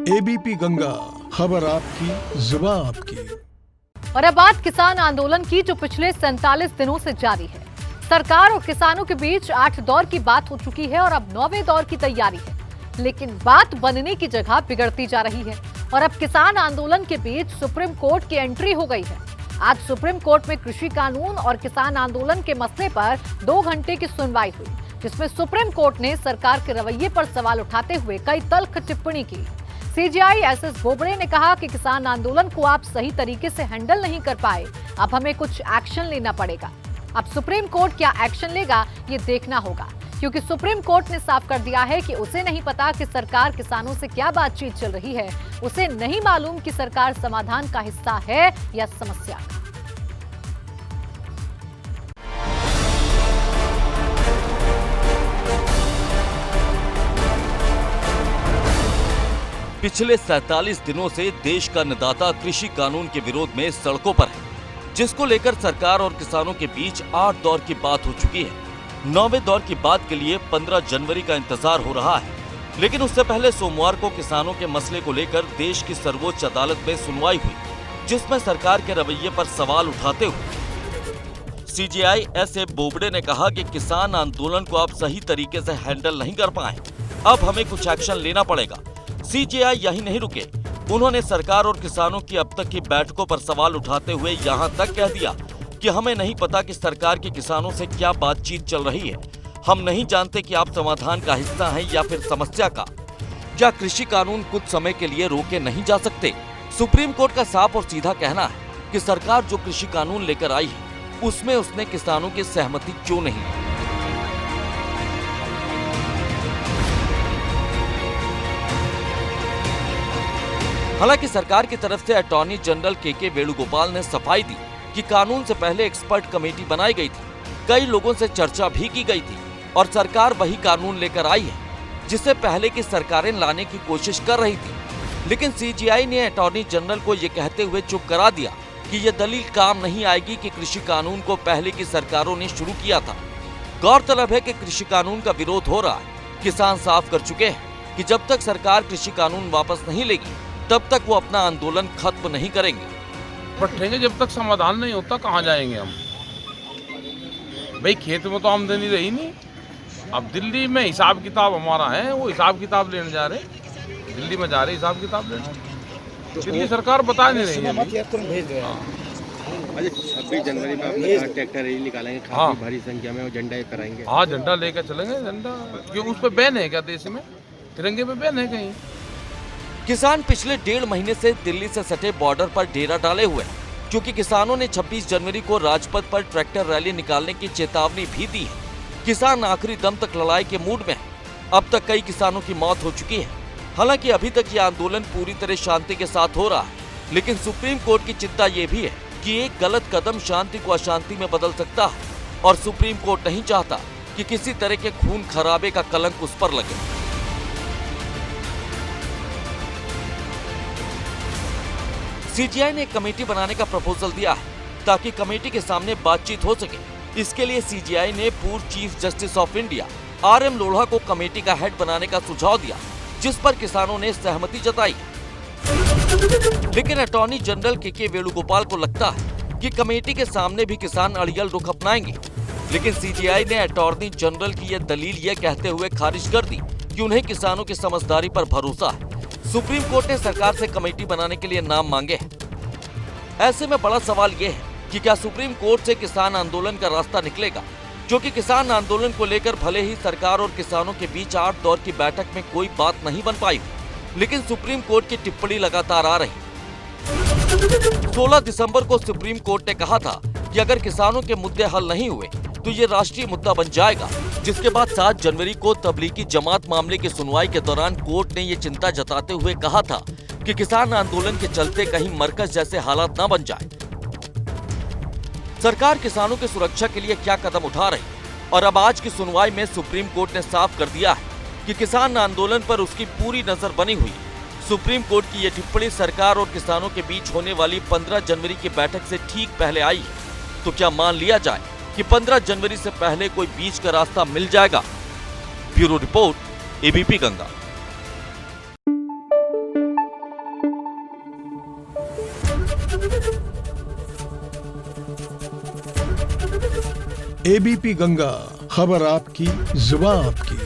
ABP Ganga, खबर आपकी, जुबान आपकी। और अब बात किसान आंदोलन की, जो पिछले 47 दिनों से जारी है। सरकार और किसानों के बीच 8 दौर की बात हो चुकी है और अब 9वें दौर की तैयारी है, लेकिन बात बनने की जगह बिगड़ती जा रही है। और अब किसान आंदोलन के बीच सुप्रीम कोर्ट की एंट्री हो गई है। आज सुप्रीम कोर्ट में कृषि कानून और किसान आंदोलन के मसले पर 2 घंटे की सुनवाई हुई, जिसमें सुप्रीम कोर्ट ने सरकार के रवैये पर सवाल उठाते हुए कई तल्ख टिप्पणी की। सीजेआई एसएस बोबड़े ने कहा कि किसान आंदोलन को आप सही तरीके से हैंडल नहीं कर पाए, अब हमें कुछ एक्शन लेना पड़ेगा। अब सुप्रीम कोर्ट क्या एक्शन लेगा, ये देखना होगा, क्योंकि सुप्रीम कोर्ट ने साफ कर दिया है कि उसे नहीं पता कि सरकार किसानों से क्या बातचीत चल रही है। उसे नहीं मालूम कि सरकार समाधान का हिस्सा है या समस्या का। पिछले 47 दिनों से देश का अन्नदाता कृषि कानून के विरोध में सड़कों पर है, जिसको लेकर सरकार और किसानों के बीच 8 दौर की बात हो चुकी है। 9वें दौर की बात के लिए 15 जनवरी का इंतजार हो रहा है, लेकिन उससे पहले सोमवार को किसानों के मसले को लेकर देश की सर्वोच्च अदालत में सुनवाई हुई, जिसमें सरकार के रवैये पर सवाल उठाते हुए सीजेआई एसए बोबड़े ने कहा कि किसान आंदोलन को आप सही तरीके से हैंडल नहीं कर पाए, अब हमें कुछ एक्शन लेना पड़ेगा। सीजेआई यही नहीं रुके, उन्होंने सरकार और किसानों की अब तक की बैठकों पर सवाल उठाते हुए यहां तक कह दिया कि हमें नहीं पता कि सरकार के किसानों से क्या बातचीत चल रही है। हम नहीं जानते कि आप समाधान का हिस्सा हैं या फिर समस्या का। क्या कृषि कानून कुछ समय के लिए रोके नहीं जा सकते? सुप्रीम कोर्ट का साफ और सीधा कहना है कि सरकार जो कृषि कानून लेकर आई है, उसमें उसने किसानों की सहमति क्यों नहीं। हालांकि सरकार की तरफ से अटॉर्नी जनरल के वेणुगोपाल ने सफाई दी कि कानून से पहले एक्सपर्ट कमेटी बनाई गई थी, कई लोगों से चर्चा भी की गई थी और सरकार वही कानून लेकर आई है जिसे पहले की सरकारें लाने की कोशिश कर रही थी। लेकिन सीजेआई ने अटॉर्नी जनरल को ये कहते हुए चुप करा दिया कि ये दलील काम नहीं आएगी कि कृषि कानून को पहले की सरकारों ने शुरू किया था। गौरतलब है कि कृषि कानून का विरोध हो रहा है। किसान साफ कर चुके हैं कि जब तक सरकार कृषि कानून वापस नहीं लेगी, तब तक वो अपना आंदोलन खत्म नहीं करेंगे। बैठेंगे जब तक समाधान नहीं होता, कहाँ जाएंगे हम? भाई खेत में तो आमदनी रही नहीं। अब दिल्ली में हिसाब किताब हमारा है, वो हिसाब किताब लेने जा रहे, दिल्ली में जा रहे हिसाब किताब लेने। दिल्ली सरकार बता नहीं रही है। 26 जनवरी में अपने ट्रैक्टर रैली निकालेंगे, काफी भारी संख्या में वो झंडा फहराएंगे। हाँ, झंडा लेकर चलेंगे। झंडा क्यों, उस पर बैन है क्या देश में? तिरंगे पे बैन है कहीं? किसान पिछले 1.5 महीने से दिल्ली से सटे बॉर्डर पर डेरा डाले हुए हैं, क्योंकि किसानों ने 26 जनवरी को राजपथ पर ट्रैक्टर रैली निकालने की चेतावनी भी दी है। किसान आखिरी दम तक लड़ाई के मूड में हैं। अब तक कई किसानों की मौत हो चुकी है। हालांकि अभी तक ये आंदोलन पूरी तरह शांति के साथ हो रहा है, लेकिन सुप्रीम कोर्ट की चिंता ये भी है कि एक गलत कदम शांति को अशांति में बदल सकता है और सुप्रीम कोर्ट नहीं चाहता कि किसी तरह के खून खराबे का कलंक उस पर लगे। सीजेआई ने एक कमेटी बनाने का प्रपोजल दिया है ताकि कमेटी के सामने बातचीत हो सके। इसके लिए सीजेआई ने पूर्व chief justice of India RM Lodha को कमेटी का हेड बनाने का सुझाव दिया, जिस पर किसानों ने सहमति जताई। लेकिन अटॉर्नी जनरल के वेणुगोपाल को लगता है कि कमेटी के सामने भी किसान अड़ियल रुख अपनाएंगे। लेकिन सीजेआई ने अटॉर्नी जनरल की यह दलील ये कहते हुए खारिज कर दी कि उन्हें किसानों की समझदारी पर भरोसा है। सुप्रीम कोर्ट ने सरकार से कमेटी बनाने के लिए नाम मांगे हैं। ऐसे में बड़ा सवाल ये है कि क्या सुप्रीम कोर्ट से किसान आंदोलन का रास्ता निकलेगा, क्योंकि किसान आंदोलन को लेकर भले ही सरकार और किसानों के बीच 8 दौर की बैठक में कोई बात नहीं बन पाई, लेकिन सुप्रीम कोर्ट की टिप्पणी लगातार आ रही। 16 दिसंबर को सुप्रीम कोर्ट ने कहा था कि अगर किसानों के मुद्दे हल नहीं हुए तो ये राष्ट्रीय मुद्दा बन जाएगा, जिसके बाद 7 जनवरी को तबलीगी जमात मामले की सुनवाई के दौरान कोर्ट ने ये चिंता जताते हुए कहा था कि किसान आंदोलन के चलते कहीं मरकज जैसे हालात न बन जाए। सरकार किसानों की सुरक्षा के लिए क्या कदम उठा रही, और अब आज की सुनवाई में सुप्रीम कोर्ट ने साफ कर दिया है कि किसान आंदोलन पर उसकी पूरी नजर बनी हुई। सुप्रीम कोर्ट की ये टिप्पणी सरकार और किसानों के बीच होने वाली 15 जनवरी की बैठक से ठीक पहले आई है। तो क्या मान लिया जाए कि 15 जनवरी से पहले कोई बीच का रास्ता मिल जाएगा? Bureau report, ABP Ganga. ABP Ganga, खबर आपकी, जुबान आपकी।